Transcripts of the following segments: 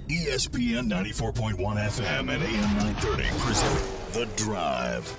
ESPN 94.1 FM and AM 930 present The Drive.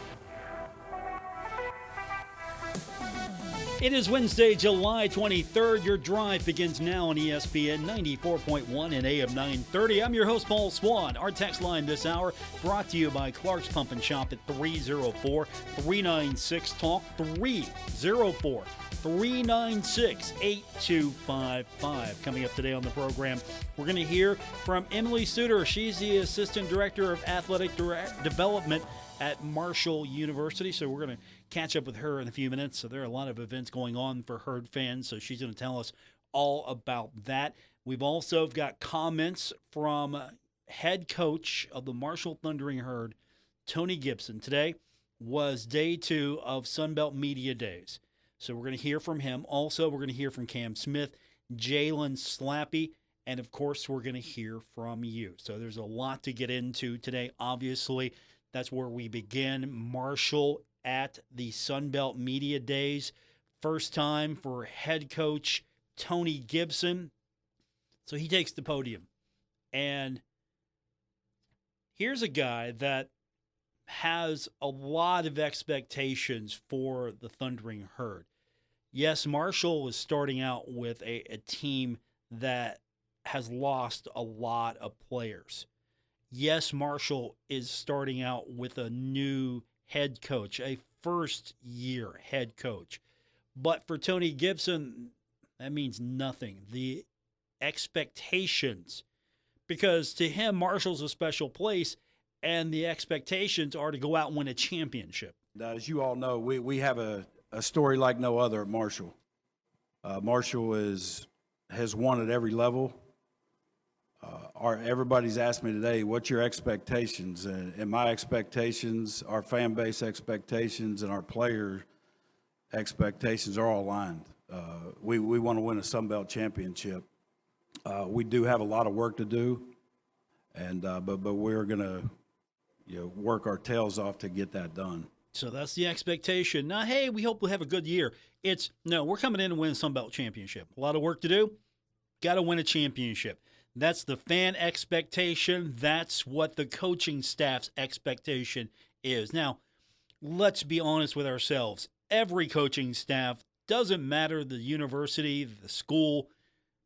It is Wednesday, July 23rd. Your drive begins now on ESPN 94.1 and AM 930. I'm your host, Paul Swann. Our text line this hour brought to you by Clark's Pump and Shop at 304-396-TALK, 304-396-8255. Coming up today on the program, we're going to hear from Emily Suter. She's the Assistant Director of Athletic Development at Marshall University. So we're going to catch up with her in a few minutes. So there are a lot of events going on for Herd fans. So she's going to tell us all about that. We've also got comments from head coach of the Marshall Thundering Herd, Tony Gibson. Today was day 2 of Sunbelt Media Days. So we're going to hear from him. Also, we're going to hear from Cam Smith, Jalen Slappy, and of course, we're going to hear from you. So there's a lot to get into today. Obviously, that's where we begin. Marshall at the Sunbelt Media Days. First time for head coach Tony Gibson. So he takes the podium. And here's a guy that has a lot of expectations for the Thundering Herd. Yes, Marshall is starting out with a team that has lost a lot of players. Yes, Marshall is starting out with a new head coach, a first-year head coach. But for Tony Gibson, that means nothing. The expectations, because to him, Marshall's a special place, and the expectations are to go out and win a championship. As you all know, we have a story like no other at Marshall. Marshall has won at every level. Everybody's asked me today, what's your expectations? And my expectations, our fan base expectations, and our player expectations are all aligned. We want to win a Sunbelt championship. We do have a lot of work to do, and but we're going to work our tails off to get that done. So that's the expectation. Now, hey, we hope we'll have a good year. No, we're coming in to win a Sunbelt championship. A lot of work to do. Got to win a championship. That's the fan expectation. That's what the coaching staff's expectation is. Now, let's be honest with ourselves. Every coaching staff, doesn't matter the university, the school,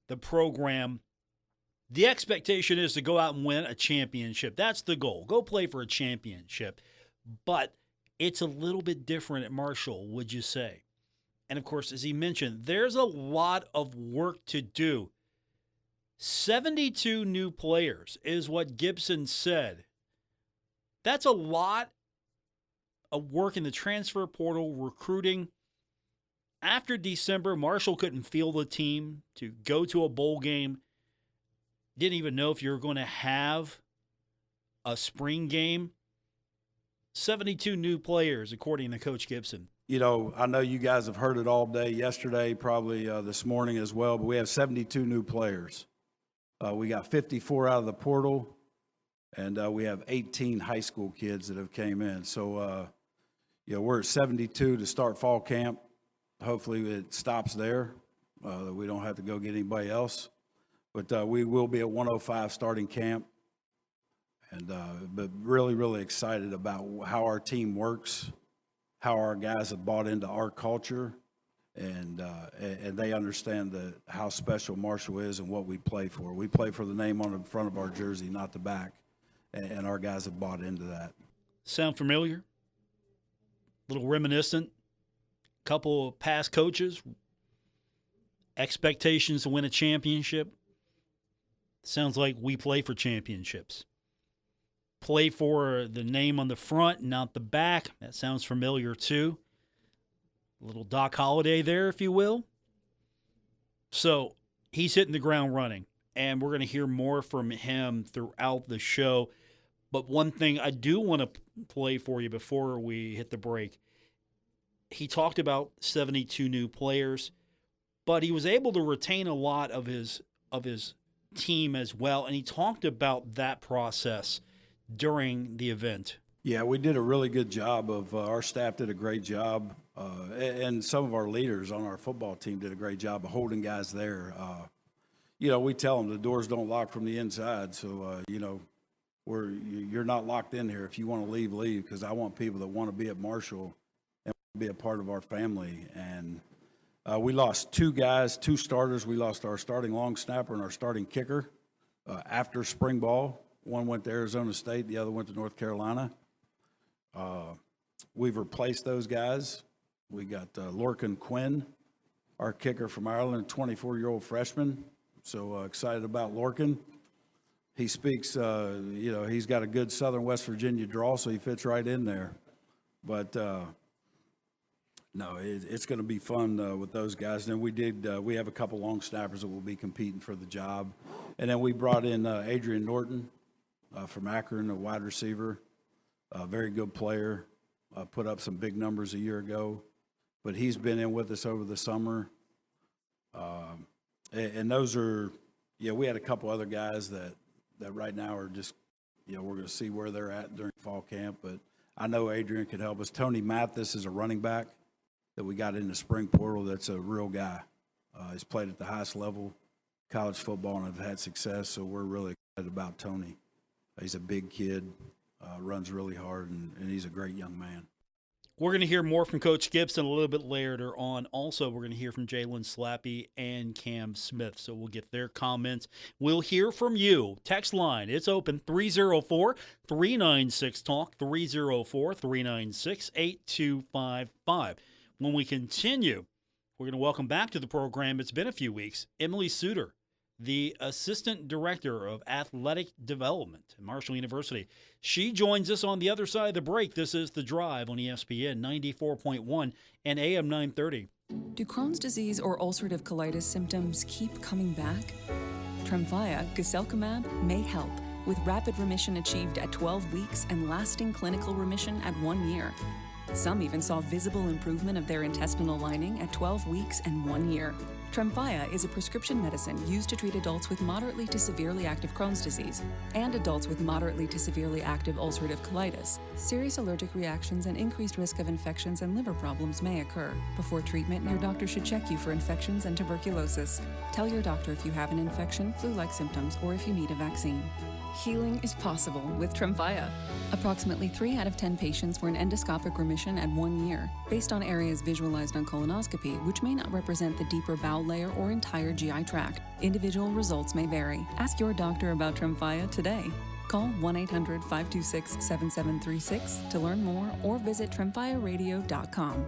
the program, the expectation is to go out and win a championship. That's the goal. Go play for a championship. But it's a little bit different at Marshall, would you say? And, of course, as he mentioned, there's a lot of work to do. 72 new players is what Gibson said. That's a lot of work in the transfer portal, recruiting. After December, Marshall couldn't field the team to go to a bowl game. Didn't even know if you were going to have a spring game. 72 new players, according to Coach Gibson. I know you guys have heard it all day, yesterday, probably this morning as well, but we have 72 new players. We got 54 out of the portal, and we have 18 high school kids that have came in. So, we're at 72 to start fall camp. Hopefully it stops there, that we don't have to go get anybody else. But we will be at 105 starting camp. And but really, really excited about how our team works, how our guys have bought into our culture, and they understand how special Marshall is and what we play for. We play for the name on the front of our jersey, not the back, and our guys have bought into that. Sound familiar? A little reminiscent? Couple of past coaches, expectations to win a championship. Sounds like we play for championships. Play for the name on the front, not the back. That sounds familiar too. A little Doc Holliday there, if you will. So he's hitting the ground running, and we're going to hear more from him throughout the show. But one thing I do want to play for you before we hit the break, he talked about 72 new players, but he was able to retain a lot of his team as well, and he talked about that process during the event. Yeah, we did a really good job our staff did a great job, and some of our leaders on our football team did a great job of holding guys there. we tell them the doors don't lock from the inside. So, you're not locked in here. If you want to leave, leave, because I want people that want to be at Marshall and be a part of our family. And we lost 2 guys, 2 starters. We lost our starting long snapper and our starting kicker after spring ball. One went to Arizona State, the other went to North Carolina. We've replaced those guys. We got Lorcan Quinn, our kicker from Ireland, 24-year-old freshman. So excited about Lorcan. He speaks, he's got a good Southern West Virginia drawl, so he fits right in there. But, no, it's going to be fun with those guys. And then we have a couple long snappers that will be competing for the job. And then we brought in Adrian Norton from Akron, a wide receiver, a very good player, put up some big numbers a year ago. But he's been in with us over the summer. And those are, we had a couple other guys that right now are just, we're going to see where they're at during fall camp. But I know Adrian could help us. Tony Mathis is a running back that we got in the spring portal. That's a real guy. He's played at the highest level, college football, and have had success. So we're really excited about Tony. He's a big kid, runs really hard, and he's a great young man. We're going to hear more from Coach Gibson a little bit later on. Also, we're going to hear from Jalen Slappy and Cam Smith, so we'll get their comments. We'll hear from you. Text line, it's open, 304-396-TALK, 304-396-8255. When we continue, we're going to welcome back to the program, it's been a few weeks, Emily Suter, the Assistant Director of Athletic Development at Marshall University. She joins us on the other side of the break. This is The Drive on ESPN 94.1 and AM 930. Do Crohn's disease or ulcerative colitis symptoms keep coming back? Tremfya, guselkumab, may help, with rapid remission achieved at 12 weeks and lasting clinical remission at 1 year. Some even saw visible improvement of their intestinal lining at 12 weeks and 1 year. Tremfya is a prescription medicine used to treat adults with moderately to severely active Crohn's disease and adults with moderately to severely active ulcerative colitis. Serious allergic reactions and increased risk of infections and liver problems may occur. Before treatment, your doctor should check you for infections and tuberculosis. Tell your doctor if you have an infection, flu-like symptoms, or if you need a vaccine. Healing is possible with Tremfya. Approximately 3 out of 10 patients were in endoscopic remission at 1 year, based on areas visualized on colonoscopy, which may not represent the deeper bowel layer or entire GI tract. Individual results may vary. Ask your doctor about Tremfya today. Call 1-800-526-7736 to learn more or visit tremfyaradio.com.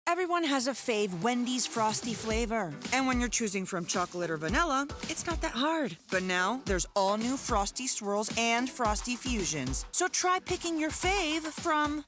Everyone has a fave Wendy's Frosty flavor. And when you're choosing from chocolate or vanilla, it's not that hard. But now, there's all new Frosty Swirls and Frosty Fusions. So try picking your fave from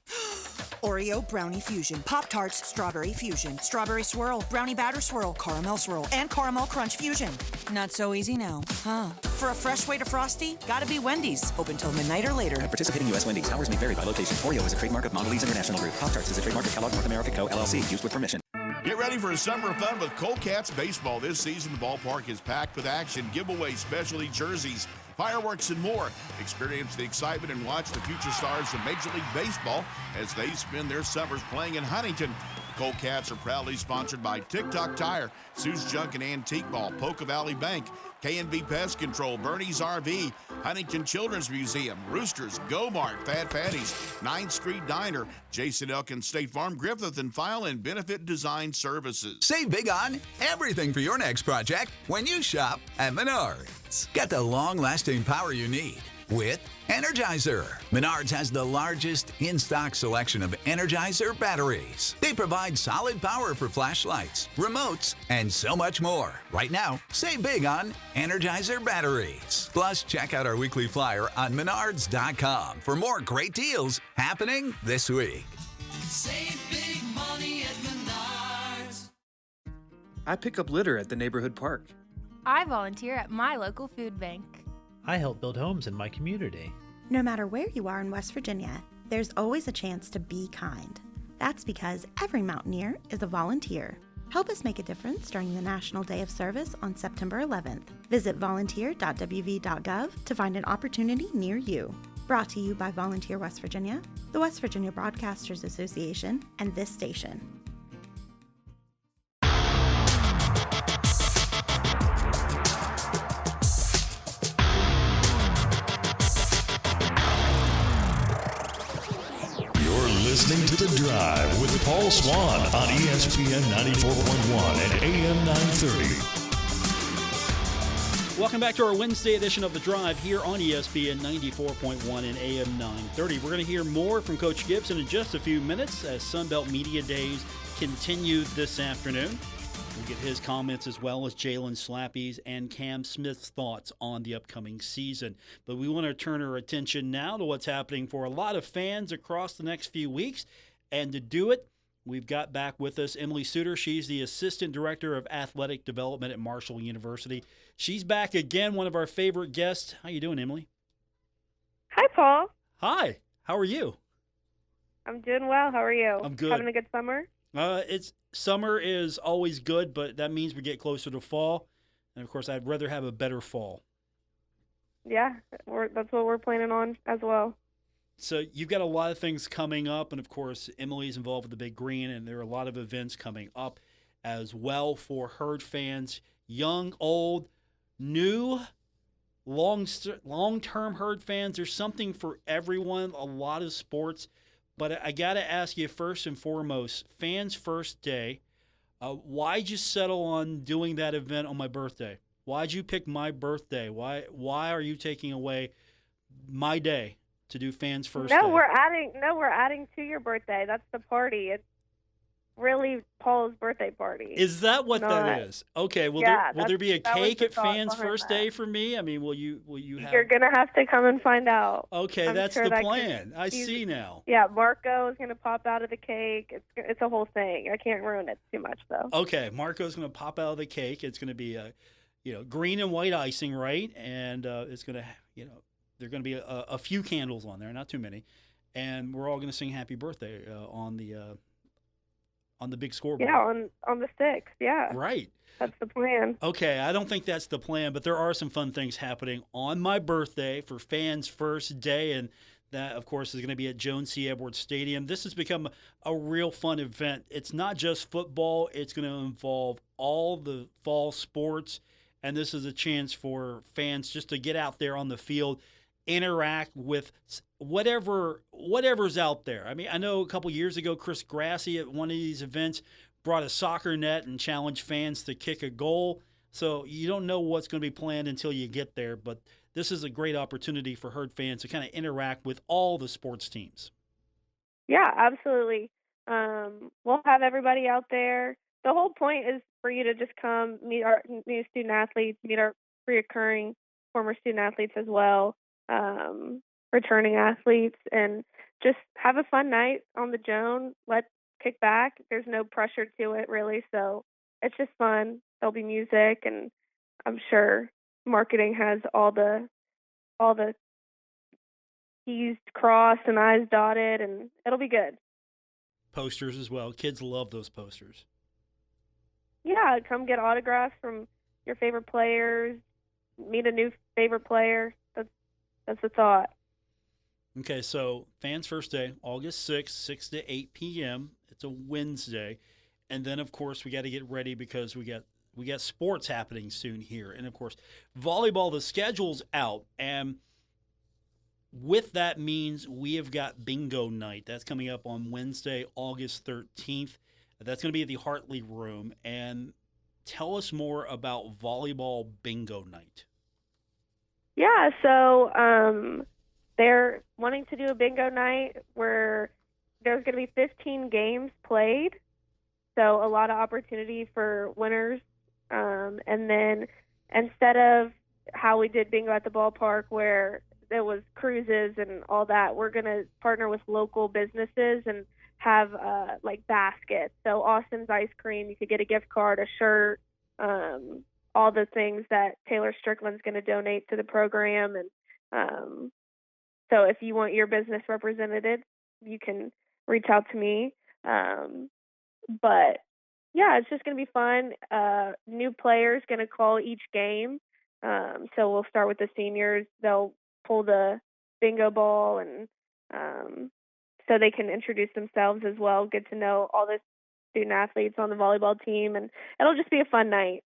Oreo Brownie Fusion, Pop-Tarts Strawberry Fusion, Strawberry Swirl, Brownie Batter Swirl, Caramel Swirl, and Caramel Crunch Fusion. Not so easy now, huh? For a fresh way to Frosty, gotta be Wendy's. Open till midnight or later. At participating U.S. Wendy's, hours may vary by location. Oreo is a trademark of Mondelez International Group. Pop-Tarts is a trademark of Kellogg North America Co., LLC. Used with permission. Get ready for a summer of fun with Colcats baseball. This season, the ballpark is packed with action, giveaways, specialty jerseys, fireworks, and more. Experience the excitement and watch the future stars of Major League Baseball as they spend their summers playing in Huntington. The Colcats are proudly sponsored by TikTok Tire, Sue's Junk and Antique Mall, Poca Valley Bank, K&B Pest Control, Bernie's RV, Huntington Children's Museum, Roosters, Go Mart, Fat Patties, 9th Street Diner, Jason Elkins State Farm, Griffith and File, and Benefit Design Services. Save big on everything for your next project when you shop at Menards. Get the long-lasting power you need with Energizer. Menards has the largest in-stock selection of Energizer batteries. They provide solid power for flashlights, remotes, and so much more. Right now, save big on Energizer batteries. Plus, check out our weekly flyer on Menards.com for more great deals happening this week. Save big money at Menards. I pick up litter at the neighborhood park. I volunteer at my local food bank. I help build homes in my community. No matter where you are in West Virginia, there's always a chance to be kind. That's because every Mountaineer is a volunteer. Help us make a difference during the National Day of Service on September 11th. Visit volunteer.wv.gov to find an opportunity near you. Brought to you by Volunteer West Virginia, the West Virginia Broadcasters Association, and this station. listening to The Drive with Paul Swann on ESPN 94.1 and AM 930. Welcome back to our Wednesday edition of The Drive here on ESPN 94.1 and AM 930. We're going to hear more from Coach Gibson in just a few minutes as Sunbelt Media Days continue this afternoon. We'll get his comments as well as Jalen Slappy's and Cam Smith's thoughts on the upcoming season. But we want to turn our attention now to what's happening for a lot of fans across the next few weeks. And to do it, we've got back with us Emily Suter. She's the Assistant Director of Athletic Development at Marshall University. She's back again, one of our favorite guests. How you doing, Emily? Hi, Paul. Hi. How are you? I'm doing well. How are you? I'm good. Having a good summer? Summer is always good, but that means we get closer to fall. And, of course, I'd rather have a better fall. Yeah, that's what we're planning on as well. So you've got a lot of things coming up, and, of course, Emily's involved with the Big Green, and there are a lot of events coming up as well for Herd fans, young, old, new, long-term Herd fans. There's something for everyone, a lot of sports. But I got to ask you first and foremost, Fans First Day, why'd you settle on doing that event on my birthday? Why'd you pick my birthday? Why are you taking away my day to do Fans First Day? We're adding to your birthday. That's the party. It's really Paul's birthday party. Is that what that is? Okay. Will there be a cake at Fans First Day for me? I mean, will you have? You're gonna have to come and find out. Okay, that's the plan. I see now. Yeah, Marco is gonna pop out of the cake. It's a whole thing. I can't ruin it too much though. Okay, Marco's gonna pop out of the cake. It's gonna be green and white icing, right? And it's gonna there are gonna be a few candles on there, not too many, and we're all gonna sing Happy Birthday on the big scoreboard. Yeah, on the 6th, yeah. Right. That's the plan. Okay, I don't think that's the plan, but there are some fun things happening on my birthday for Fans First Day, and that, of course, is going to be at Joan C. Edwards Stadium. This has become a real fun event. It's not just football. It's going to involve all the fall sports, and this is a chance for fans just to get out there on the field, interact with whatever's out there. I mean, I know a couple years ago, Chris Grassi at one of these events brought a soccer net and challenged fans to kick a goal. So you don't know what's going to be planned until you get there. But this is a great opportunity for Herd fans to kind of interact with all the sports teams. Yeah, absolutely. We'll have everybody out there. The whole point is for you to just come meet our new student athletes, meet our reoccurring former student athletes as well. Returning athletes, and just have a fun night on the Joan. Let's kick back. There's no pressure to it really, so it's just fun. There'll be music, and I'm sure marketing has all the T's crossed and I's dotted, and it'll be good. Posters as well. Kids love those posters. Yeah, come get autographs from your favorite players. Meet a new favorite player. That's the thought. Okay, so Fans First Day, August 6th, 6 to 8 p.m. It's a Wednesday. And then, of course, we got to get ready because we got sports happening soon here. And, of course, volleyball, the schedule's out. And with that means we have got bingo night. That's coming up on Wednesday, August 13th. That's going to be at the Hartley Room. And tell us more about volleyball bingo night. Yeah, so they're wanting to do a bingo night where there's going to be 15 games played, so a lot of opportunity for winners. And then instead of how we did bingo at the ballpark where there was cruises and all that, we're going to partner with local businesses and have like baskets. So Austin's Ice Cream, you could get a gift card, a shirt, all the things that Taylor Strickland's going to donate to the program. And so if you want your business represented, you can reach out to me. But yeah, it's just going to be fun. New players going to call each game. So we'll start with the seniors. They'll pull the bingo ball, and so they can introduce themselves as well, get to know all the student athletes on the volleyball team, and it'll just be a fun night.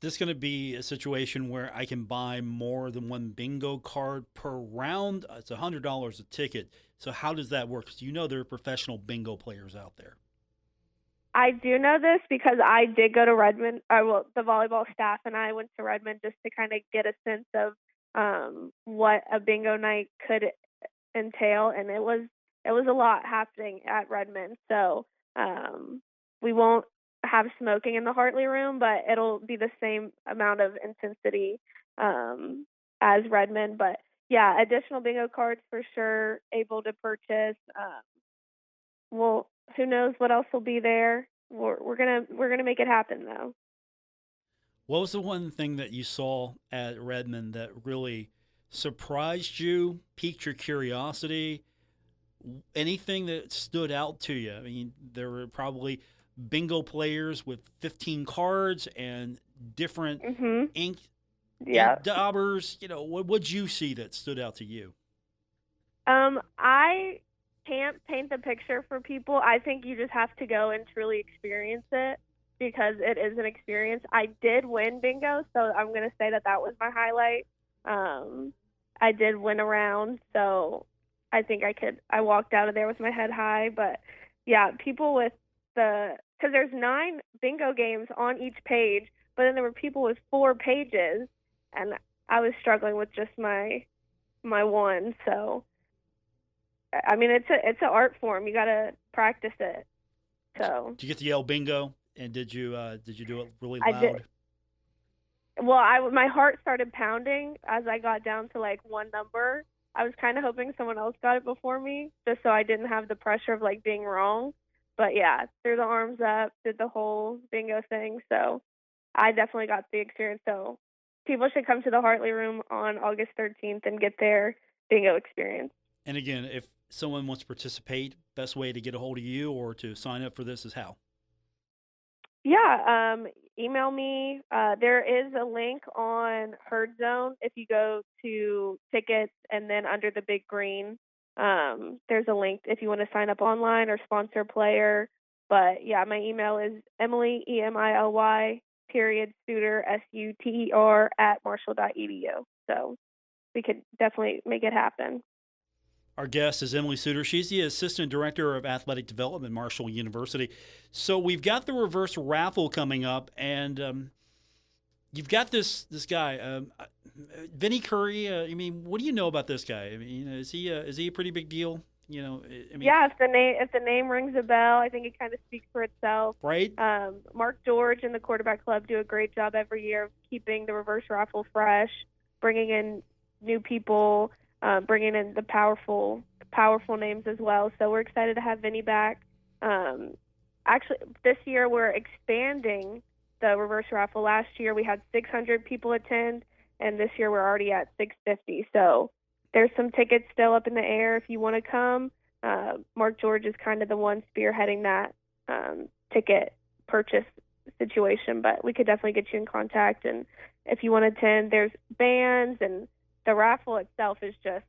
this going to be a situation where I can buy more than one bingo card per round? It's $100 a ticket. So how does that work? 'Cause you know there are professional bingo players out there. I do know this because I did go to Redmond. The volleyball staff and I went to Redmond just to kind of get a sense of what a bingo night could entail, and it was a lot happening at Redmond. So we won't have smoking in the Hartley room, but it'll be the same amount of intensity as Redmond. But yeah, additional bingo cards for sure, able to purchase. Well, who knows what else will be there? We're gonna make it happen though. What was the one thing that you saw at Redmond that really surprised you, piqued your curiosity? Anything that stood out to you? I mean, there were probably bingo players with 15 cards and different ink daubers. You know, what'd you see that stood out to you? I can't paint the picture for people. I think you just have to go and truly experience it because it is an experience. I did win bingo, so I'm going to say that was my highlight. I did win a round, so I think I walked out of there with my head high. But yeah, people with because there's 9 bingo games on each page, but then there were people with 4 pages, and I was struggling with just my one. So, I mean, it's an art form. You got to practice it. So. Did you get to yell bingo? And did you do it really loud? I did. Well, my heart started pounding as I got down to like one number. I was kind of hoping someone else got it before me, just so I didn't have the pressure of like being wrong. But yeah, threw the arms up, did the whole bingo thing. So I definitely got the experience. So people should come to the Hartley Room on August 13th and get their bingo experience. And again, if someone wants to participate, best way to get a hold of you or to sign up for this is how? Yeah, email me. There is a link on Herd Zone. If you go to tickets and then under the big green, there's a link if you want to sign up online or sponsor a player. But yeah, my email is Emily, EMILY, Suter, SUTER @marshall.edu. So we could definitely make it happen. Our guest is Emily Suter. She's the Assistant Director of Athletic Development at Marshall University. So we've got the reverse raffle coming up, and you've got this guy, Vinny Curry. I mean, what do you know about this guy? I mean, is he a pretty big deal? You know, I mean, yeah. If the name rings a bell, I think it kind of speaks for itself. Right. Mark George and the Quarterback Club do a great job every year of keeping the reverse raffle fresh, bringing in new people. Bringing in the powerful names as well. So we're excited to have Vinny back. Actually, this year we're expanding the reverse raffle. Last year we had 600 people attend, and this year we're already at 650. So there's some tickets still up in the air if you want to come. Mark George is kind of the one spearheading that ticket purchase situation, but we could definitely get you in contact. And if you want to attend, there's bands, and the raffle itself is just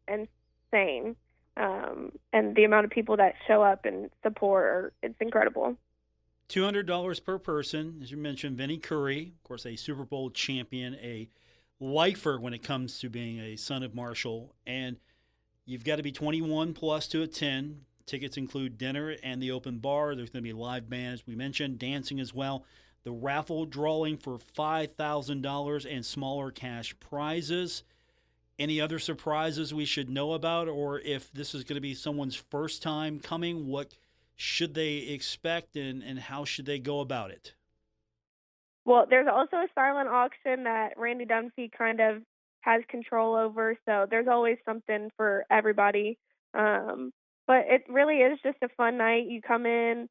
insane. And the amount of people that show up and support, it's incredible. $200 per person. As you mentioned, Vinny Curry, of course, a Super Bowl champion, a lifer when it comes to being a son of Marshall. And you've got to be 21 plus to attend. Tickets include dinner and the open bar. There's going to be live bands, we mentioned, dancing as well. The raffle drawing for $5,000 and smaller cash prizes. Any other surprises we should know about, or if this is going to be someone's first time coming, what should they expect and how should they go about it? Well, there's also a silent auction that Randy Dunphy kind of has control over, so there's always something for everybody. But it really is just a fun night. You come in,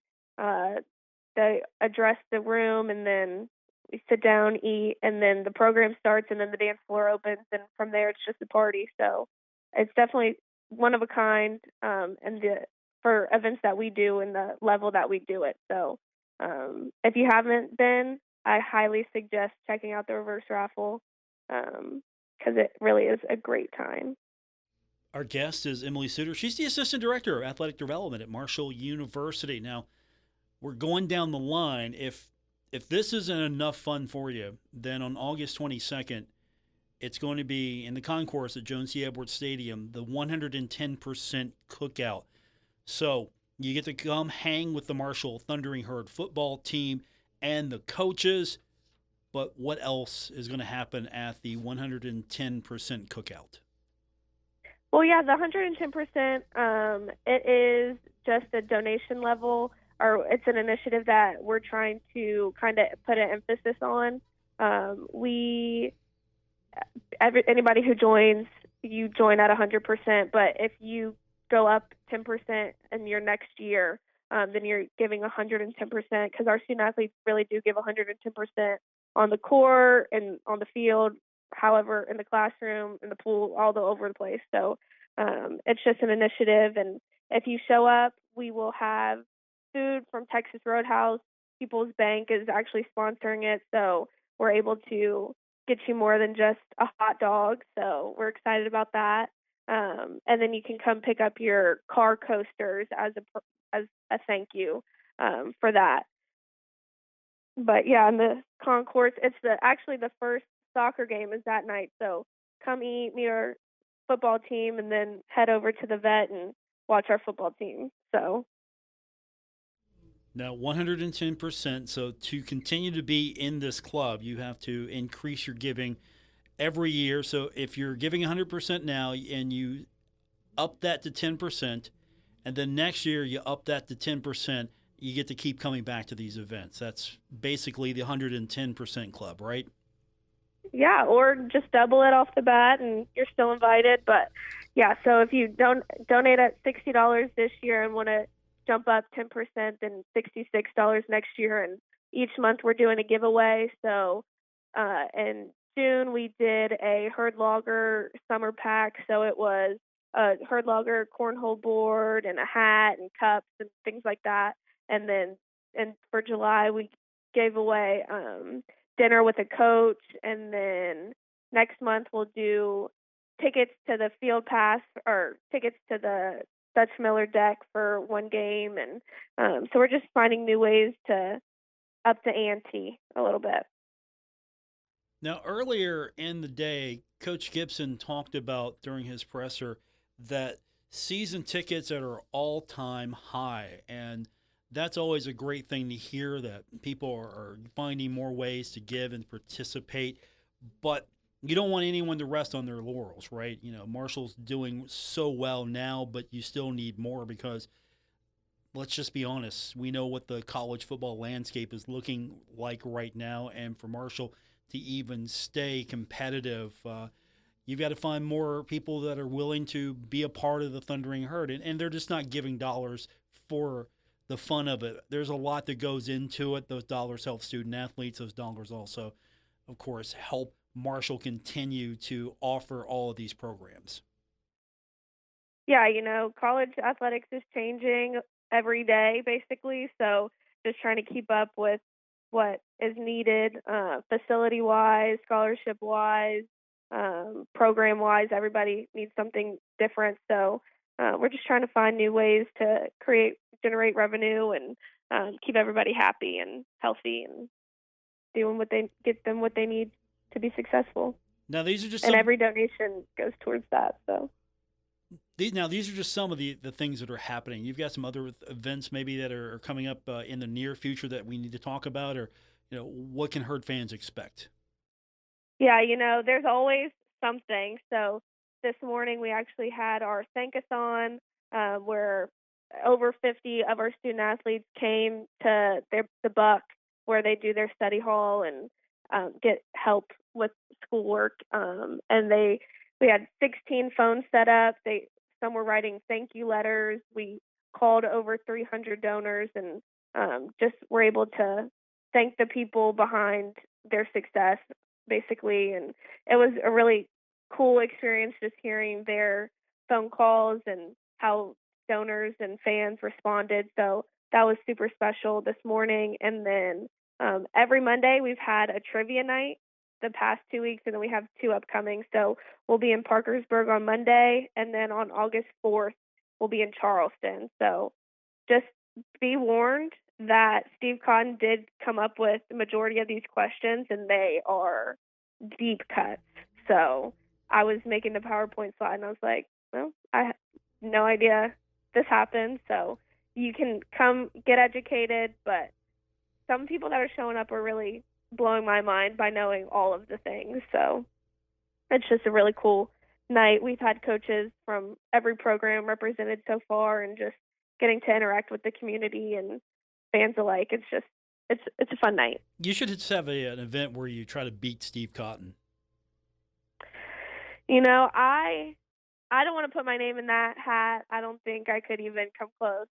they address the room, and then we sit down, eat, and then the program starts, and then the dance floor opens, and from there it's just a party. So it's definitely one of a kind, and for events that we do and the level that we do it. So if you haven't been, I highly suggest checking out the reverse raffle because it really is a great time. Our guest is Emily Suter. She's the Assistant Director of Athletic Development at Marshall University. Now, we're going down the line. If if this isn't enough fun for you, then on August 22nd, it's going to be in the concourse at Jones C. Edwards Stadium, the 110% cookout. So you get to come hang with the Marshall Thundering Herd football team and the coaches. But what else is going to happen at the 110% cookout? Well, yeah, the 110%, it is just a donation level, or it's an initiative that we're trying to kind of put an emphasis on. Anybody who joins, you join at 100%, but if you go up 10% in your next year, then you're giving 110%, because our student athletes really do give 110% on the court and on the field, however, in the classroom, in the pool, all over the place. So it's just an initiative, and if you show up, we will have food from Texas Roadhouse. People's Bank is actually sponsoring it, so we're able to get you more than just a hot dog. So we're excited about that. And then you can come pick up your car coasters as a thank you for that. But yeah, in the concourse, it's actually the first soccer game is that night. So come meet our football team, and then head over to the vet and watch our football team. So now 110%. So to continue to be in this club, you have to increase your giving every year. So if you're giving 100% now and you up that to 10%, and then next year you up that to 10%, you get to keep coming back to these events. That's basically the 110% club, right? yeah, or just double it off the bat, and you're still invited. But yeah, so if you donate at $60 this year and want to jump up 10%, then $66 next year. And each month we're doing a giveaway. So in June we did a herd logger summer pack. So it was a herd logger cornhole board and a hat and cups and things like that. And then for July we gave away dinner with a coach. And then next month we'll do tickets to the field pass, or tickets to the Dutch Miller deck for one game. And so we're just finding new ways to up the ante a little bit. Now, earlier in the day, Coach Gibson talked about during his presser that season tickets at our all-time high, and that's always a great thing to hear, that people are finding more ways to give and participate. But you don't want anyone to rest on their laurels, right? You know, Marshall's doing so well now, but you still need more, because let's just be honest, we know what the college football landscape is looking like right now, and for Marshall to even stay competitive, you've got to find more people that are willing to be a part of the Thundering Herd, and they're just not giving dollars for the fun of it. There's a lot that goes into it. Those dollars help student athletes. Those dollars also, of course, help Marshall continue to offer all of these programs. Yeah, you know, college athletics is changing every day, basically. So just trying to keep up with what is needed, facility-wise, scholarship-wise, program-wise. Everybody needs something different. So we're just trying to find new ways to generate revenue, and keep everybody happy and healthy, and doing get them what they need to be successful. Now, these are just and every donation goes towards that. So these are just some of the things that are happening. You've got some other events maybe that are coming up in the near future that we need to talk about, or what can Herd fans expect? Yeah, there's always something. So this morning we actually had our Thankathon, where over 50 of our student athletes came to the Buck, where they do their study hall and get help with schoolwork. And we had 16 phones set up. Some were writing thank you letters. We called over 300 donors, and just were able to thank the people behind their success, basically. And it was a really cool experience just hearing their phone calls and how donors and fans responded. So that was super special this morning. And then every Monday we've had a trivia night the past 2 weeks, and then we have 2 upcoming. So we'll be in Parkersburg on Monday, and then on August 4th we'll be in Charleston. So just be warned that Steve Cotton did come up with the majority of these questions, and they are deep cuts. So I was making the PowerPoint slide, and I was like, well, I have no idea this happened. So you can come get educated, but some people that are showing up are really blowing my mind by knowing all of the things. So it's just a really cool night. We've had coaches from every program represented so far, and just getting to interact with the community and fans alike. It's a fun night. You should just have an event where you try to beat Steve Cotton. I don't want to put my name in that hat. I don't think I could even come close.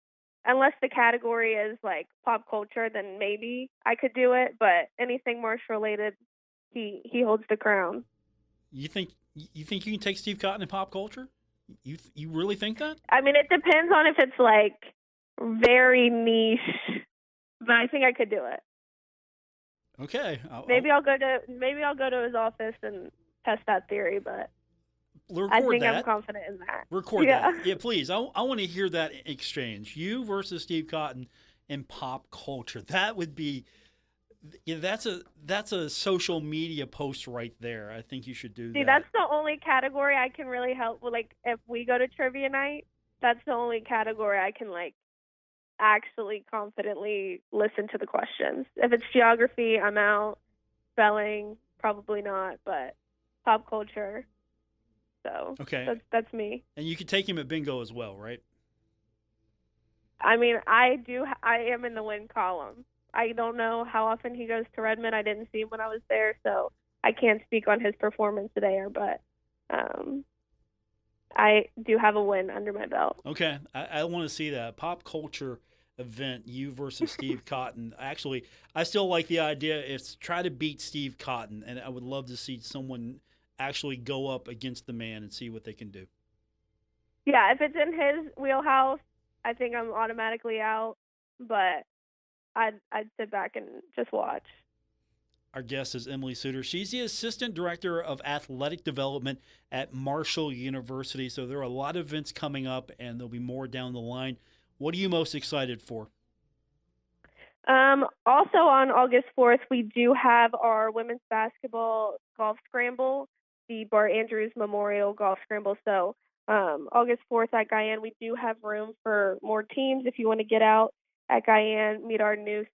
Unless the category is like pop culture, then maybe I could do it. But anything Marsh related, he holds the crown. You think you can take Steve Cotton in pop culture? You really think that? I mean, it depends on if it's like very niche, but I think I could do it. Okay. Maybe I'll go to his office and test that theory, but I think I'm confident in that. Record that. Yeah, please. I want to hear that exchange. You versus Steve Cotton in pop culture. That would be that's a social media post right there. I think you should do that. See, that's the only category I can really help with. Like, if we go to trivia night, that's the only category I can like actually confidently listen to the questions. If it's geography, I'm out. Spelling, probably not, but pop culture. So okay, that's me. And you could take him at bingo as well, right? I mean, I am in the win column. I don't know how often he goes to Redmond. I didn't see him when I was there, so I can't speak on his performance there, but I do have a win under my belt. Okay, I want to see that pop culture event, you versus Steve Cotton. Actually, I still like the idea. It's try to beat Steve Cotton, and I would love to see someone actually go up against the man and see what they can do. Yeah, if it's in his wheelhouse, I think I'm automatically out, but I'd sit back and just watch. Our guest is Emily Suter. She's the Assistant Director of Athletic Development at Marshall University. So there are a lot of events coming up, and there'll be more down the line. What are you most excited for? Also on August 4th, we do have our women's basketball golf scramble, the Bart Andrews Memorial Golf Scramble. So August 4th at Guyan, we do have room for more teams if you want to get out at Guyan, meet our new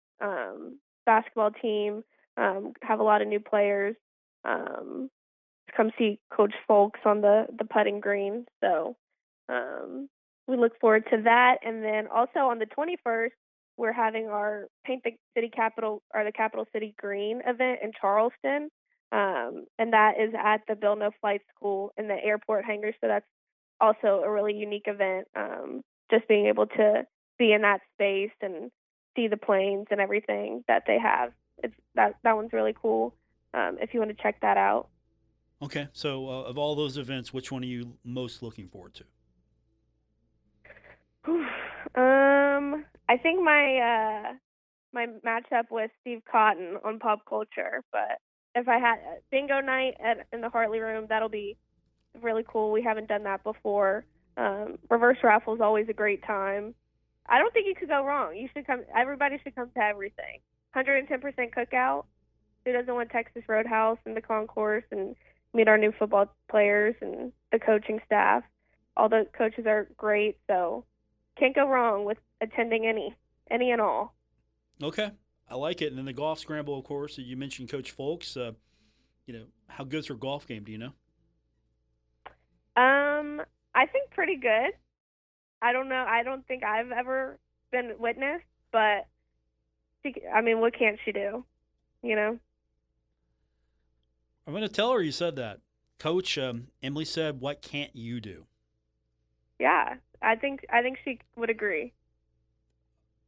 basketball team, have a lot of new players. Come see Coach Folks on the putting green. So we look forward to that. And then also on the 21st, we're having our Paint the City Capital, or the Capital City Green event in Charleston. And that is at the Bill No Flight School in the airport hangar. So that's also a really unique event. Just being able to be in that space and see the planes and everything that they have. That one's really cool. If you want to check that out. Okay. So of all those events, which one are you most looking forward to? I think my matchup with Steve Cotton on pop culture, but if I had bingo night in the Hartley Room, that'll be really cool. We haven't done that before. Reverse raffle is always a great time. I don't think you could go wrong. You should come. Everybody should come to everything. 110% cookout. Who doesn't want Texas Roadhouse and the concourse and meet our new football players and the coaching staff? All the coaches are great, so can't go wrong with attending any and all. Okay, I like it. And then the golf scramble, of course. You mentioned Coach Folks. How good's her golf game? Do you know? I think pretty good. I don't know. I don't think I've ever been witness, but what can't she do? I'm going to tell her you said that. Coach, Emily said, what can't you do? Yeah, I think she would agree.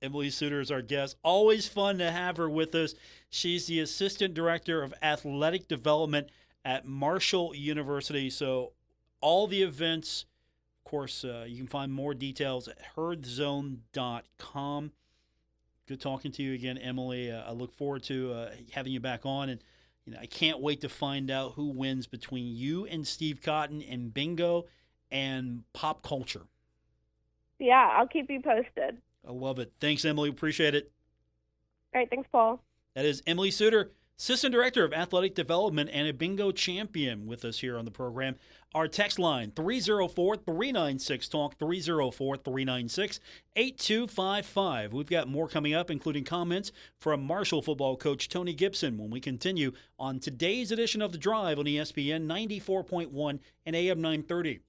Emily Suter is our guest. Always fun to have her with us. She's the Assistant Director of Athletic Development at Marshall University. So all the events, of course, you can find more details at herdzone.com. Good talking to you again, Emily. I look forward to having you back on. And I can't wait to find out who wins between you and Steve Cotton in bingo and pop culture. Yeah, I'll keep you posted. I love it. Thanks, Emily. Appreciate it. All right, thanks, Paul. That is Emily Suter, Assistant Director of Athletic Development and a bingo champion with us here on the program. Our text line, 304-396-TALK, 304-396-8255. We've got more coming up, including comments from Marshall football coach Tony Gibson when we continue on today's edition of The Drive on ESPN 94.1 and AM 930.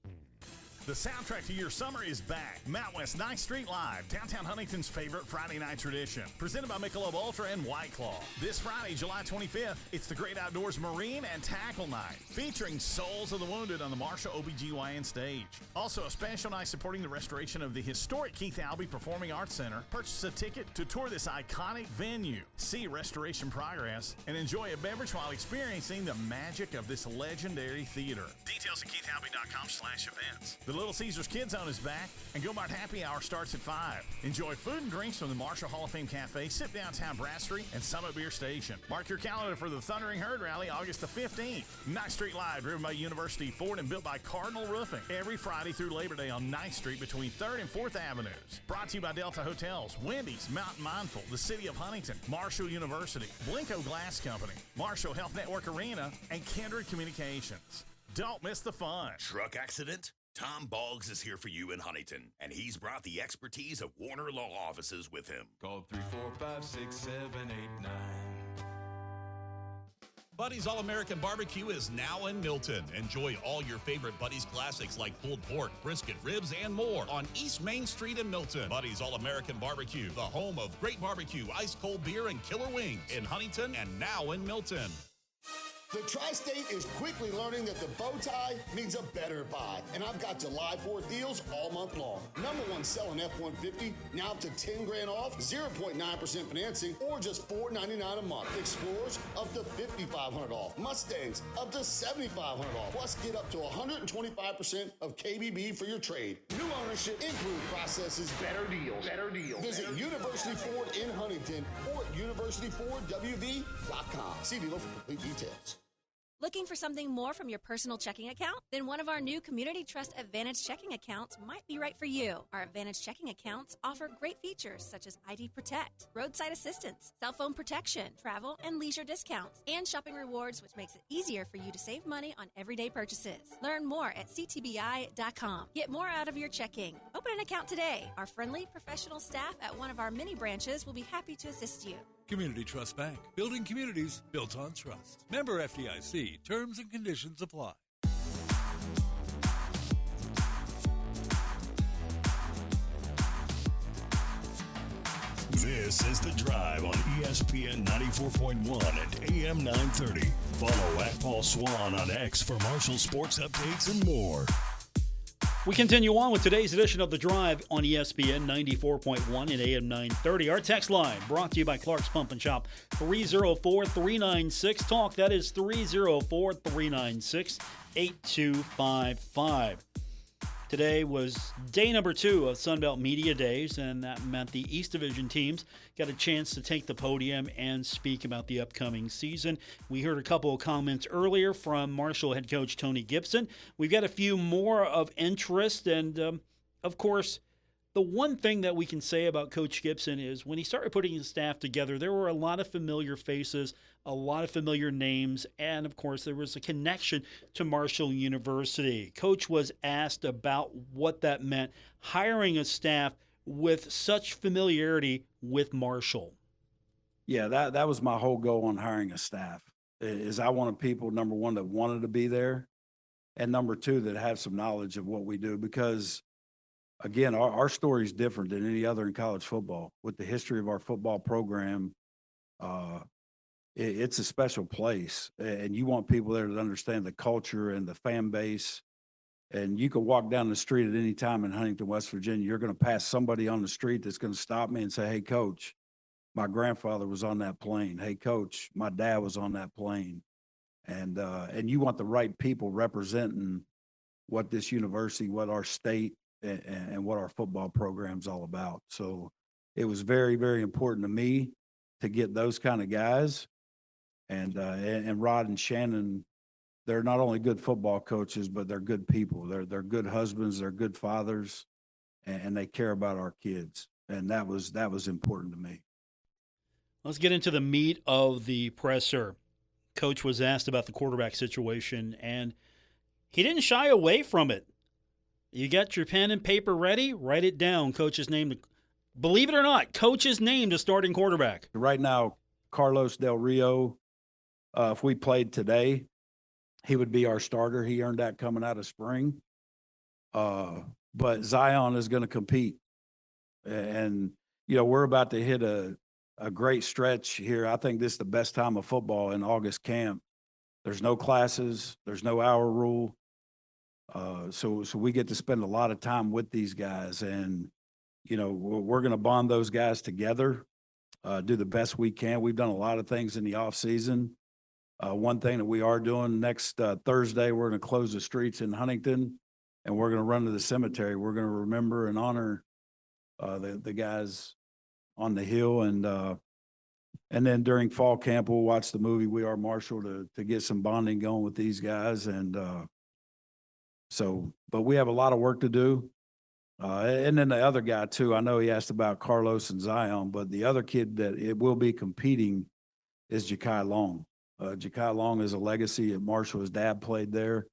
The soundtrack to your summer is back. Mount West 9th Street Live, downtown Huntington's favorite Friday night tradition. Presented by Michelob Ultra and White Claw. This Friday, July 25th, it's the Great Outdoors Marine and Tackle Night, featuring Souls of the Wounded on the Marshall OBGYN stage. Also, a special night supporting the restoration of the historic Keith Albee Performing Arts Center. Purchase a ticket to tour this iconic venue, see restoration progress, and enjoy a beverage while experiencing the magic of this legendary theater. Details at keithalbee.com/events. The Little Caesars Kids Zone is back, and Go Mart Happy Hour starts at 5. Enjoy food and drinks from the Marshall Hall of Fame Cafe, Sip Downtown Brasserie, and Summit Beer Station. Mark your calendar for the Thundering Herd Rally August the 15th. 9th Street Live, driven by University Ford and built by Cardinal Roofing. Every Friday through Labor Day on 9th Street between 3rd and 4th Avenues. Brought to you by Delta Hotels, Wendy's, Mountain Mindful, the City of Huntington, Marshall University, Blinko Glass Company, Marshall Health Network Arena, and Kindred Communications. Don't miss the fun. Truck accident? Tom Boggs is here for you in Huntington, and he's brought the expertise of Warner Law Offices with him. Call 345-6789. Buddy's All-American Barbecue is now in Milton. Enjoy all your favorite Buddy's classics like pulled pork, brisket, ribs, and more on East Main Street in Milton. Buddy's All-American Barbecue, the home of great barbecue, ice-cold beer, and killer wings in Huntington and now in Milton. The Tri-State is quickly learning that the bow tie means a better buy, and I've got July 4th deals all month long. Number one selling F-150, now up to 10 grand off, 0.9% financing, or just $499 a month. Explorers, up to $5,500 off. Mustangs, up to $7,500 off. Plus, get up to 125% of KBB for your trade. New ownership, improved processes, better deals. Better deals. Visit University Ford in Huntington or at universityfordwv.com. See dealer for complete details. Looking for something more from your personal checking account? Then one of our new Community Trust Advantage checking accounts might be right for you. Our Advantage checking accounts offer great features such as ID Protect, roadside assistance, cell phone protection, travel and leisure discounts, and shopping rewards, which makes it easier for you to save money on everyday purchases. Learn more at ctbi.com. Get more out of your checking. Open an account today. Our friendly, professional staff at one of our many branches will be happy to assist you. Community Trust Bank. Building communities built on trust. Member FDIC. Terms and conditions apply. This is The Drive on ESPN 94.1 and AM 930. Follow at Paul Swann on X for Marshall sports updates and more. We continue on with today's edition of The Drive on ESPN 94.1 and AM 930. Our text line brought to you by Clark's Pump and Shop, 304-396-TALK. That is 304-396-8255. Today was day number 2 of Sunbelt Media Days, and that meant the East Division teams got a chance to take the podium and speak about the upcoming season. We heard a couple of comments earlier from Marshall head coach Tony Gibson. We've got a few more of interest, and of course, the one thing that we can say about Coach Gibson is when he started putting his staff together, there were a lot of familiar faces, a lot of familiar names, and of course there was a connection to Marshall University. Coach was asked about what that meant, hiring a staff with such familiarity with Marshall. Yeah, that was my whole goal on hiring a staff, is I wanted people, number one, that wanted to be there, and number two, that have some knowledge of what we do, because again, our story is different than any other in college football. With the history of our football program, it's a special place, and you want people there that understand the culture and the fan base. And you can walk down the street at any time in Huntington, West Virginia. You're going to pass somebody on the street that's going to stop me and say, "Hey, Coach, my grandfather was on that plane. Hey, Coach, my dad was on that plane." And you want the right people representing what this university, what our state, and what our football program's all about. So it was very, very important to me to get those kind of guys. And Rod and Shannon, they're not only good football coaches, but they're good people. They're good husbands, they're good fathers, and they care about our kids. And that was important to me. Let's get into the meat of the presser. Coach was asked about the quarterback situation, and he didn't shy away from it. You got your pen and paper ready? Write it down. Coach's name. Believe it or not, Coach's named a starting quarterback. Right now, Carlos Del Rio, if we played today, he would be our starter. He earned that coming out of spring. But Zion is going to compete. And, we're about to hit a great stretch here. I think this is the best time of football in August camp. There's no classes. There's no hour rule. So we get to spend a lot of time with these guys. And, we're going to bond those guys together, do the best we can. We've done a lot of things in the off season. One thing that we are doing next Thursday, we're going to close the streets in Huntington, and we're going to run to the cemetery. We're going to remember and honor the guys on the hill, and then during fall camp, we'll watch the movie We Are Marshall to get some bonding going with these guys. And but we have a lot of work to do. And then the other guy too, I know he asked about Carlos and Zion, but the other kid that it will be competing is Ja'Kai Long. Ja'Kai Long is a legacy at Marshall. His dad played there.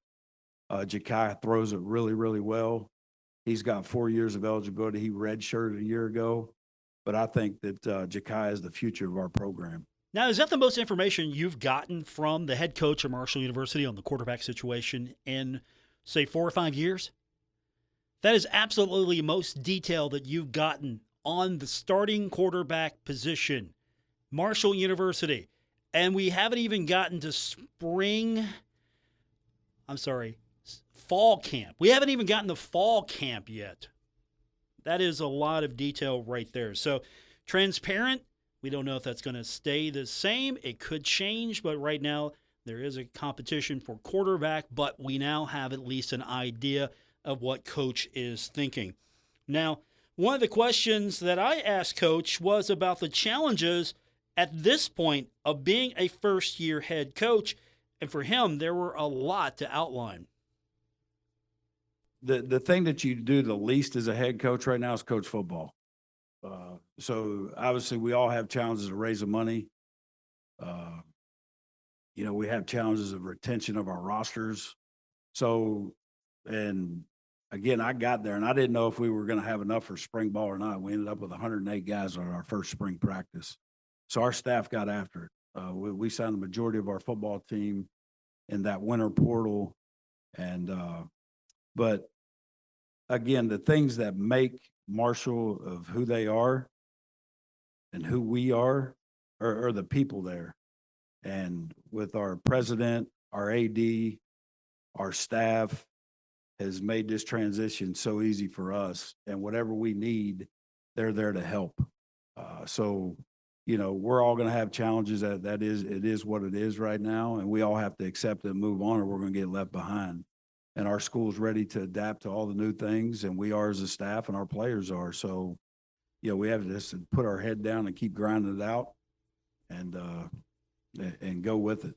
Ja'Kai throws it really, really well. He's got 4 years of eligibility. He redshirted a year ago. But I think that Ja'Kai is the future of our program. Now, is that the most information you've gotten from the head coach of Marshall University on the quarterback situation in, say, 4 or 5 years? That is absolutely most detail that you've gotten on the starting quarterback position. Marshall University. And we haven't even gotten to fall camp. We haven't even gotten to fall camp yet. That is a lot of detail right there. So transparent, we don't know if that's going to stay the same. It could change, but right now there is a competition for quarterback, but we now have at least an idea of what Coach is thinking. Now, one of the questions that I asked Coach was about the challenges at this point of being a first-year head coach, and for him, there were a lot to outline. The thing that you do the least as a head coach right now is coach football. So obviously we all have challenges of raising money. We have challenges of retention of our rosters. So, and again, I got there and I didn't know if we were going to have enough for spring ball or not. We ended up with 108 guys on our first spring practice. So our staff got after it. We signed the majority of our football team in that winter portal. And, but again, the things that make Marshall of who they are and who we are the people there. And with our president, our AD, our staff has made this transition so easy for us. And whatever we need, they're there to help. We're all going to have challenges. It is what it is right now. And we all have to accept it and move on, or we're going to get left behind. And our school's ready to adapt to all the new things, and we are as a staff, and our players are. So, we have to just put our head down and keep grinding it out, and go with it.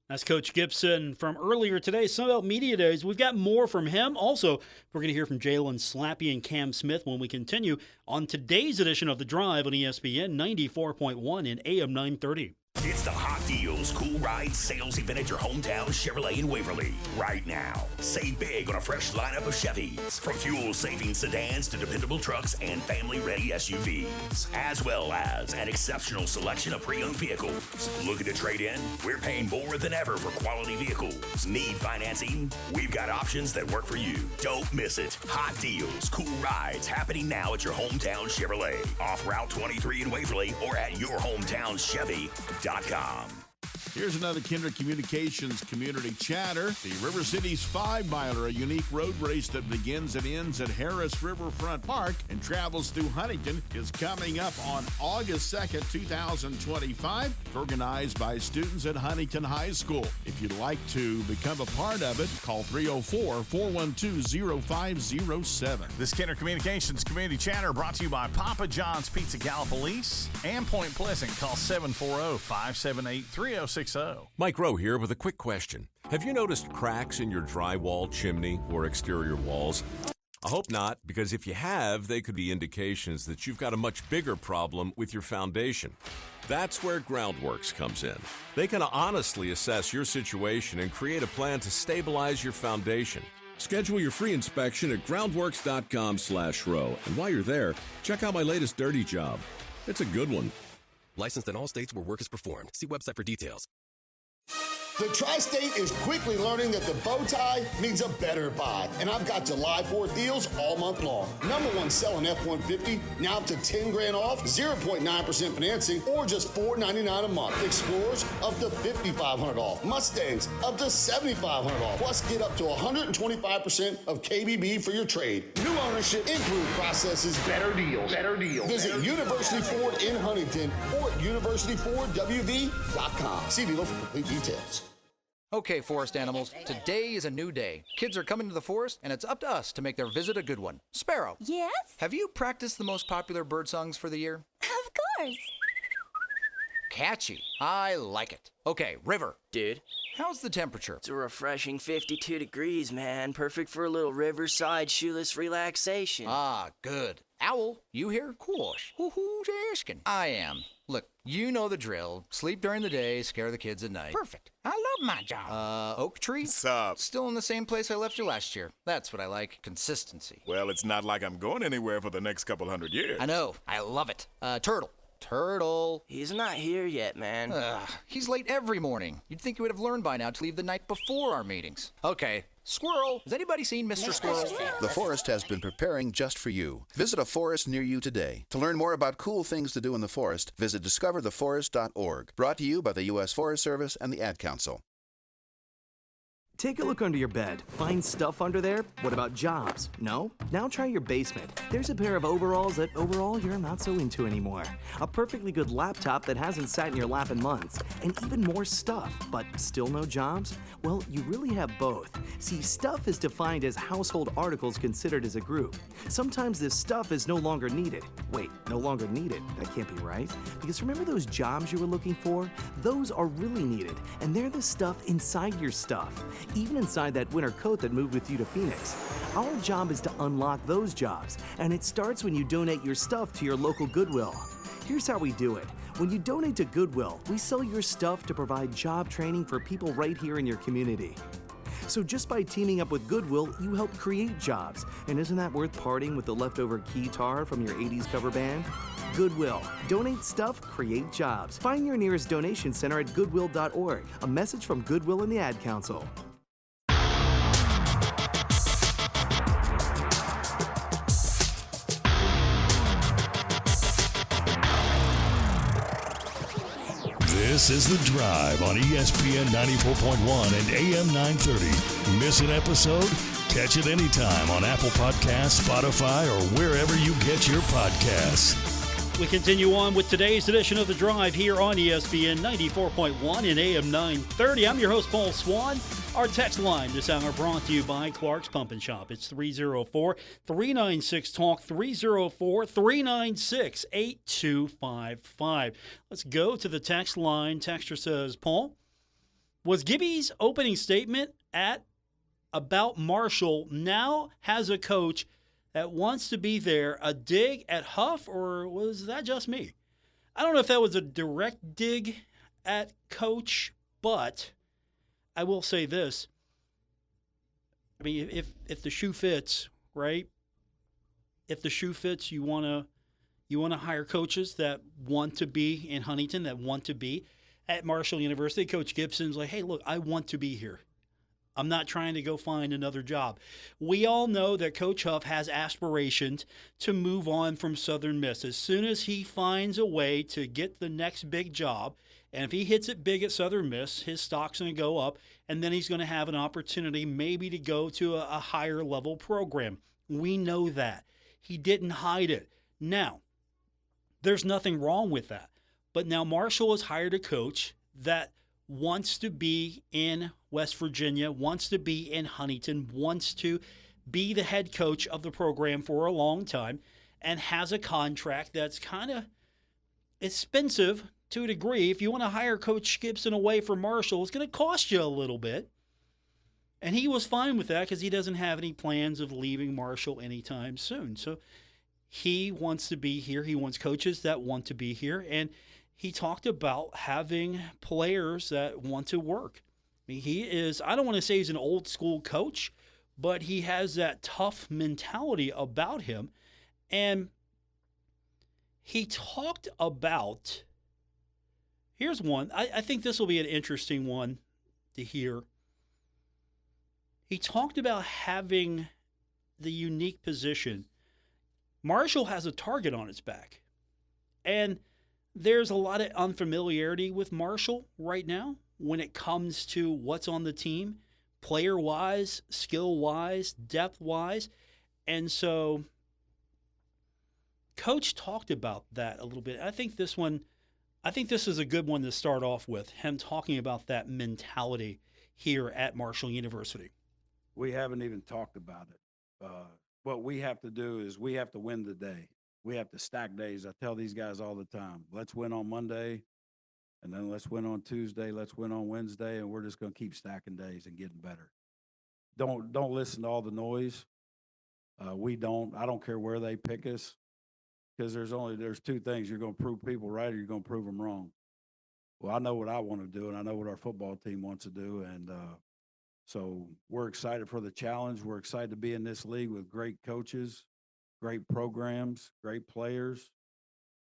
That's Coach Gibson from earlier today, Sunbelt Media Days. We've got more from him. Also, we're going to hear from Jalen Slappy and Cam Smith when we continue on today's edition of The Drive on ESPN 94.1 and AM 930. It's the Hot Deals Cool Ride sales event at your hometown Chevrolet in Waverly. Right now, save big on a fresh lineup of Chevys, from fuel-saving sedans to dependable trucks and family-ready SUVs, as well as an exceptional selection of pre-owned vehicles. Looking to trade in? We're paying more than ever for quality vehicles. Need financing? We've got options that work for you. Don't miss it. Hot Deals Cool Rides happening now at your hometown Chevrolet, off Route 23 in Waverly or at yourhometowNchevy.com. Here's another Kinder Communications Community Chatter. The River Cities 5-miler, a unique road race that begins and ends at Harris Riverfront Park and travels through Huntington, is coming up on August 2nd, 2025, organized by students at Huntington High School. If you'd like to become a part of it, call 304-412-0507. This Kinder Communications Community Chatter brought to you by Papa John's Pizza Gallipolis and Point Pleasant. Call 740-578-3060. Mike Rowe here with a quick question. Have you noticed cracks in your drywall, chimney, or exterior walls? I hope not, because if you have, they could be indications that you've got a much bigger problem with your foundation. That's where Groundworks comes in. They can honestly assess your situation and create a plan to stabilize your foundation. Schedule your free inspection at groundworks.com/row. And while you're there, check out my latest dirty job. It's a good one. Licensed in all states where work is performed. See website for details. The Tri-State is quickly learning that the bow tie means a better buy, and I've got July 4th deals all month long. Number one selling F-150, now up to 10 grand off, 0.9% financing, or just $499 a month. Explorers, up to $5,500 off. Mustangs, up to $7,500 off. Plus, get up to 125% of KBB for your trade. New ownership, improved processes, better deals. Better deals. Visit University Ford in Huntington or at universityfordwv.com. See dealer for complete details. Okay, forest animals, today is a new day. Kids are coming to the forest, and it's up to us to make their visit a good one. Sparrow. Yes? Have you practiced the most popular bird songs for the year? Of course. Catchy. I like it. Okay, River. Dude. How's the temperature? It's a refreshing 52 degrees, man. Perfect for a little riverside shoeless relaxation. Ah, good. Owl, you here? Course. Who's asking? I am. Look, you know the drill. Sleep during the day, scare the kids at night. Perfect. I love my job. Oak Tree? What's up? Still in the same place I left you last year. That's what I like. Consistency. Well, it's not like I'm going anywhere for the next couple hundred years. I know. I love it. Turtle. Turtle. He's not here yet, man. He's late every morning. You'd think he would have learned by now to leave the night before our meetings. Okay. Squirrel. Has anybody seen Mr. Squirrel? The forest has been preparing just for you. Visit a forest near you today. To learn more about cool things to do in the forest, visit discovertheforest.org. Brought to you by the U.S. Forest Service and the Ad Council. Take a look under your bed. Find stuff under there? What about jobs? No? Now try your basement. There's a pair of overalls that overall you're not so into anymore. A perfectly good laptop that hasn't sat in your lap in months. And even more stuff, but still no jobs? Well, you really have both. See, stuff is defined as household articles considered as a group. Sometimes this stuff is no longer needed. Wait, no longer needed? That can't be right. Because remember those jobs you were looking for? Those are really needed, and they're the stuff inside your stuff. Even inside that winter coat that moved with you to Phoenix. Our job is to unlock those jobs, and it starts when you donate your stuff to your local Goodwill. Here's how we do it. When you donate to Goodwill, we sell your stuff to provide job training for people right here in your community. So just by teaming up with Goodwill, you help create jobs. And isn't that worth parting with the leftover keytar from your 80s cover band? Goodwill. Donate stuff, create jobs. Find your nearest donation center at goodwill.org. A message from Goodwill and the Ad Council. This is The Drive on ESPN 94.1 and AM 930. Miss an episode? Catch it anytime on Apple Podcasts, Spotify, or wherever you get your podcasts. We continue on with today's edition of The Drive here on ESPN 94.1 and AM 930. I'm your host, Paul Swann. Our text line this hour brought to you by Clark's Pump and Shop. It's 304-396-TALK, 304-396-8255. Let's go to the text line. Texter says, Paul, was Gibby's opening statement about Marshall now has a coach that wants to be there a dig at Huff, or was that just me? I don't know if that was a direct dig at Coach, but I will say this. I mean, if the shoe fits, right? If the shoe fits, you want to hire coaches that want to be in Huntington, that want to be at Marshall University. Coach Gibson's like, hey, look, I want to be here. I'm not trying to go find another job. We all know that Coach Huff has aspirations to move on from Southern Miss. As soon as he finds a way to get the next big job, and if he hits it big at Southern Miss, his stock's going to go up, and then he's going to have an opportunity maybe to go to a higher level program. We know that. He didn't hide it. Now, there's nothing wrong with that. But now Marshall has hired a coach that wants to be in West Virginia, wants to be in Huntington, wants to be the head coach of the program for a long time, and has a contract that's kind of expensive to a degree. If you want to hire Coach Gibson away from Marshall, it's going to cost you a little bit. And he was fine with that because he doesn't have any plans of leaving Marshall anytime soon. So he wants to be here. He wants coaches that want to be here. And he talked about having players that want to work. I mean, he is, I don't want to say he's an old school coach, but he has that tough mentality about him. And he talked about, here's one. I think this will be an interesting one to hear. He talked about having the unique position. Marshall has a target on its back. And there's a lot of unfamiliarity with Marshall right now when it comes to what's on the team, player-wise, skill-wise, depth-wise. And so Coach talked about that a little bit. I think this is a good one to start off with, him talking about that mentality here at Marshall University. We haven't even talked about it. What we have to do is we have to win the day. We have to stack days. I tell these guys all the time, let's win on Monday, and then let's win on Tuesday, let's win on Wednesday, and we're just going to keep stacking days and getting better. Don't listen to all the noise. I don't care where they pick us, because there's two things. You're going to prove people right or you're going to prove them wrong. Well, I know what I want to do, and I know what our football team wants to do, and so we're excited for the challenge. We're excited to be in this league with great coaches, great programs, great players,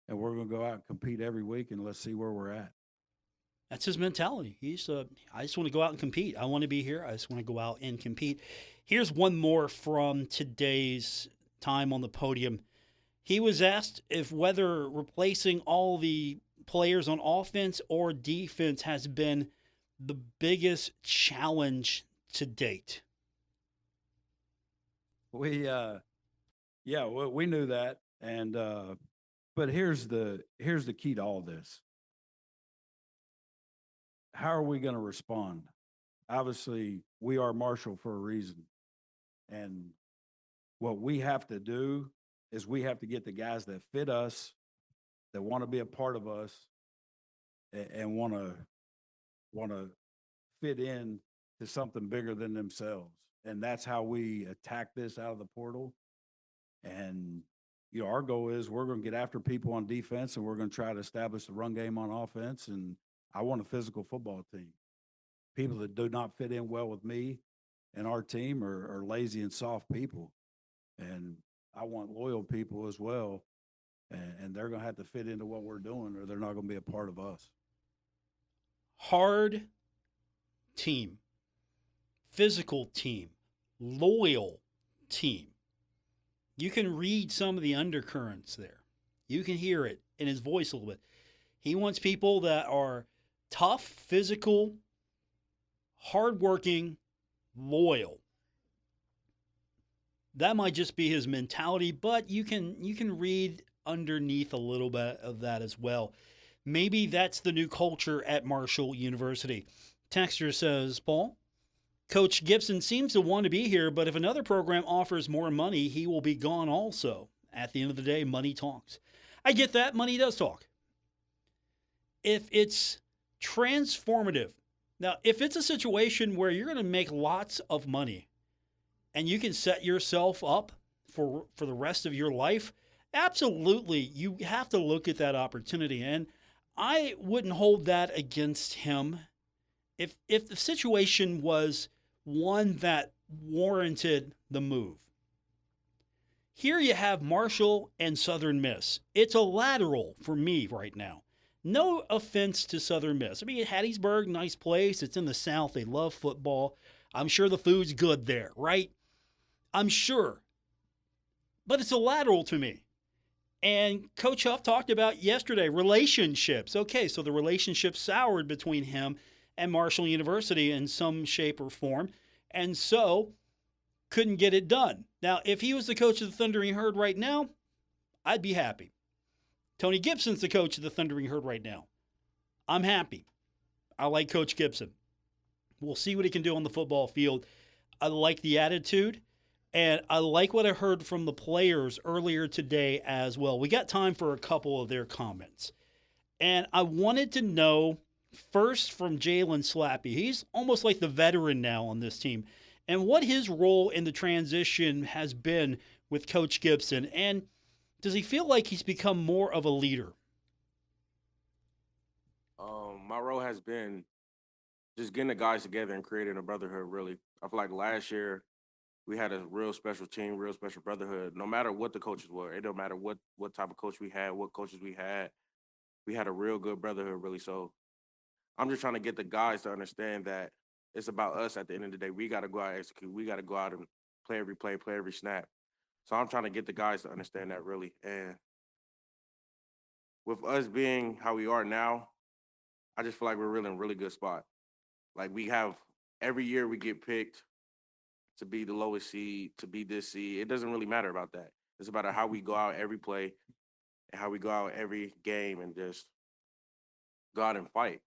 and we're going to go out and compete every week, and let's see where we're at. That's his mentality. I just want to go out and compete. I want to be here. I just want to go out and compete. Here's one more from today's time on the podium. He was asked if whether replacing all the players on offense or defense has been the biggest challenge to date. We knew that, and but here's the key to all this. How are we going to respond? Obviously, we are Marshall for a reason, and what we have to do is we have to get the guys that fit us, that want to be a part of us, and want to fit in to something bigger than themselves. And that's how we attack this out of the portal. And, our goal is we're going to get after people on defense, and we're going to try to establish the run game on offense. And I want a physical football team. People that do not fit in well with me and our team are lazy and soft people. And I want loyal people as well. And they're going to have to fit into what we're doing, or they're not going to be a part of us. Hard team, physical team, loyal team. You can read some of the undercurrents there. You can hear it in his voice a little bit. He wants people that are tough, physical, hardworking, loyal. That might just be his mentality, but you can read underneath a little bit of that as well. Maybe that's the new culture at Marshall University. Texter says, Paul, Coach Gibson seems to want to be here, but if another program offers more money, he will be gone also. At the end of the day, money talks. I get that. Money does talk. If it's transformative. Now, if it's a situation where you're going to make lots of money and you can set yourself up for the rest of your life, absolutely, you have to look at that opportunity. And I wouldn't hold that against him if the situation was one that warranted the move. Here you have Marshall and Southern Miss. It's a lateral for me right now. No offense to Southern Miss. I mean, Hattiesburg, nice place. It's in the South. They love football. I'm sure the food's good there, right? I'm sure. But it's a lateral to me. And Coach Huff talked about yesterday, relationships. Okay, so the relationship soured between him and Marshall University in some shape or form, and so couldn't get it done. Now, if he was the coach of the Thundering Herd right now, I'd be happy. Tony Gibson's the coach of the Thundering Herd right now. I'm happy. I like Coach Gibson. We'll see what he can do on the football field. I like the attitude, and I like what I heard from the players earlier today as well. We got time for a couple of their comments. And I wanted to know first from Jalen Slappy. He's almost like the veteran now on this team. and what his role in the transition has been with Coach Gibson. And does he feel like he's become more of a leader? My role has been just getting the guys together and creating a brotherhood, really. I feel like last year we had a real special team, real special brotherhood. No matter what the coaches were, it don't matter what type of coach we had, what coaches we had a real good brotherhood, really. So I'm just trying to get the guys to understand that it's about us at the end of the day. We got to go out and execute. We got to go out and play every play, play every snap. So I'm trying to get the guys to understand that, really. And with us being how we are now, I just feel like we're really in a really good spot. Like, we have every year we get picked to be the lowest seed, to be this seed. It doesn't really matter about that. It's about how we go out every play and how we go out every game and just go out and fight.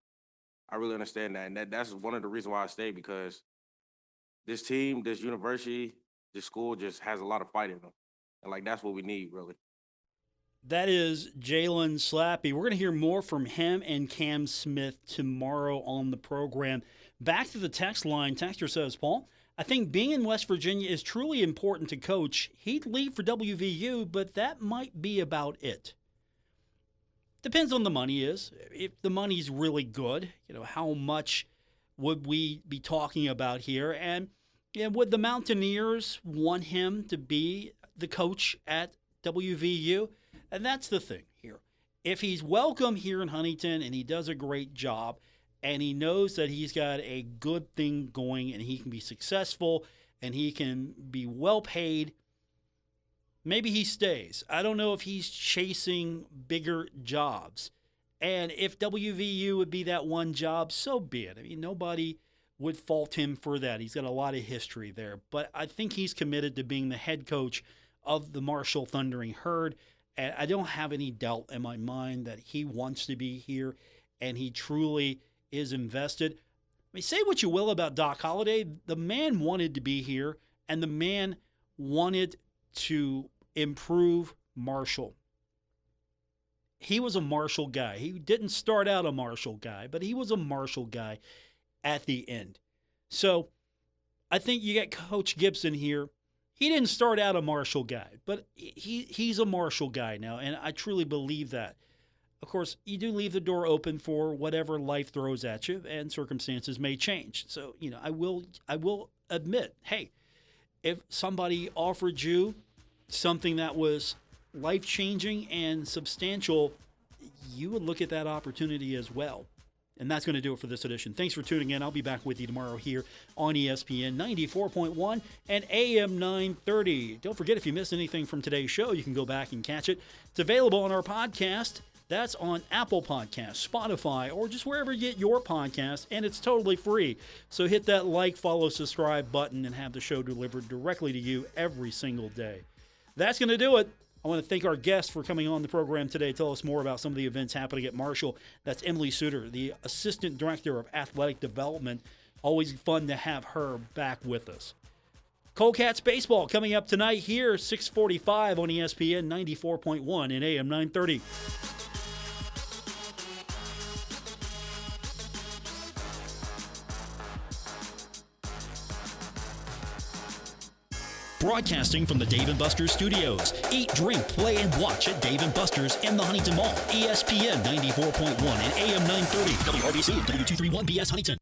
I really understand that. And that's one of the reasons why I stay, because this team, this university, this school just has a lot of fight in them. And, like, that's what we need, really. That is Jalen Slappy. We're going to hear more from him and Cam Smith tomorrow on the program. Back to the text line. Texter says, Paul, I think being in West Virginia is truly important to Coach. He'd leave for WVU, but that might be about it. Depends on the money is. If the money's really good, how much would we be talking about here? And would the Mountaineers want him to be the coach at WVU? And that's the thing here. If he's welcome here in Huntington and he does a great job and he knows that he's got a good thing going and he can be successful and he can be well paid, maybe he stays. I don't know if he's chasing bigger jobs. And if WVU would be that one job, so be it. I mean, nobody would fault him for that. He's got a lot of history there. But I think he's committed to being the head coach of the Marshall Thundering Herd. And I don't have any doubt in my mind that he wants to be here and he truly is invested. I mean, say what you will about Doc Holliday. The man wanted to be here and the man wanted to improve Marshall. He was a Marshall guy. He didn't start out a Marshall guy, but he was a Marshall guy at the end. So I think you got Coach Gibson here. He didn't start out a Marshall guy, but he's a Marshall guy now, and I truly believe that. Of course, you do leave the door open for whatever life throws at you, and circumstances may change. So, I will admit, hey, if somebody offered you something that was life-changing and substantial, you would look at that opportunity as well. And that's going to do it for this edition. Thanks for tuning in. I'll be back with you tomorrow here on ESPN 94.1 and AM 930. Don't forget, if you missed anything from today's show, you can go back and catch it. It's available on our podcast. That's on Apple Podcasts, Spotify, or just wherever you get your podcast, and it's totally free. So hit that like, follow, subscribe button and have the show delivered directly to you every single day. That's going to do it. I want to thank our guests for coming on the program today. Tell us more about some of the events happening at Marshall. That's Emily Suter, the Assistant Director of Athletic Development. Always fun to have her back with us. Coldcats baseball coming up tonight here, 6:45 on ESPN 94.1 and AM 930. Broadcasting from the Dave & Buster's studios. Eat, drink, play, and watch at Dave & Buster's in the Huntington Mall. ESPN 94.1 and AM 930. WRBC, W231BS Huntington.